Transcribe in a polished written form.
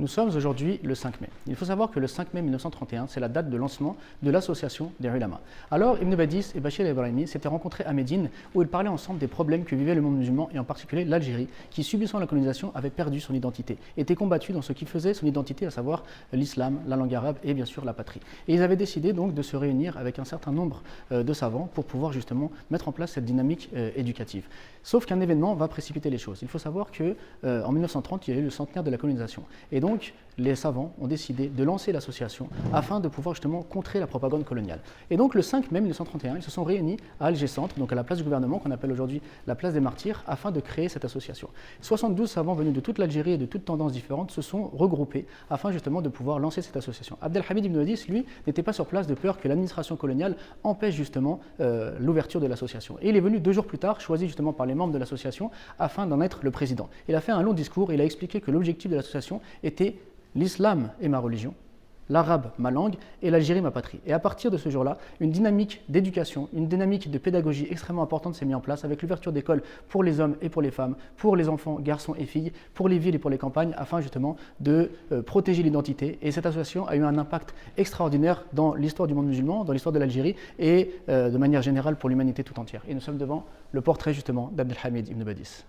Nous sommes aujourd'hui le 5 mai. Il faut savoir que le 5 mai 1931, c'est la date de lancement de l'association des ulama. Alors, Ibn Badis et Bachir el-Ibrahimi s'étaient rencontrés à Médine où ils parlaient ensemble des problèmes que vivait le monde musulman et en particulier l'Algérie qui, subissant la colonisation, avait perdu son identité, était combattue dans ce qui faisait son identité, à savoir l'islam, la langue arabe et bien sûr la patrie. Et ils avaient décidé donc de se réunir avec un certain nombre de savants pour pouvoir justement mettre en place cette dynamique éducative. Sauf qu'un événement va précipiter les choses. Il faut savoir qu'en 1930, il y a eu le centenaire de la colonisation. Et donc, les savants ont décidé de lancer l'association afin de pouvoir justement contrer la propagande coloniale. Et donc, le 5 mai 1931, ils se sont réunis à Alger Centre, donc à la place du gouvernement, qu'on appelle aujourd'hui la place des Martyrs, afin de créer cette association. 72 savants venus de toute l'Algérie et de toutes tendances différentes se sont regroupés afin justement de pouvoir lancer cette association. Abdelhamid Ibn Badis, lui, n'était pas sur place de peur que l'administration coloniale empêche justement l'ouverture de l'association. Et il est venu 2 jours plus tard, choisi justement par les membres de l'association, afin d'en être le président. Il a fait un long discours, il a expliqué que l'objectif de l'association était l'islam est ma religion, l'arabe ma langue et l'Algérie ma patrie. Et à partir de ce jour-là, une dynamique d'éducation, une dynamique de pédagogie extrêmement importante s'est mise en place avec l'ouverture d'écoles pour les hommes et pour les femmes, pour les enfants, garçons et filles, pour les villes et pour les campagnes, afin justement de protéger l'identité. Et cette association a eu un impact extraordinaire dans l'histoire du monde musulman, dans l'histoire de l'Algérie et de manière générale pour l'humanité tout entière. Et nous sommes devant le portrait justement d'Abdelhamid Ibn Badis.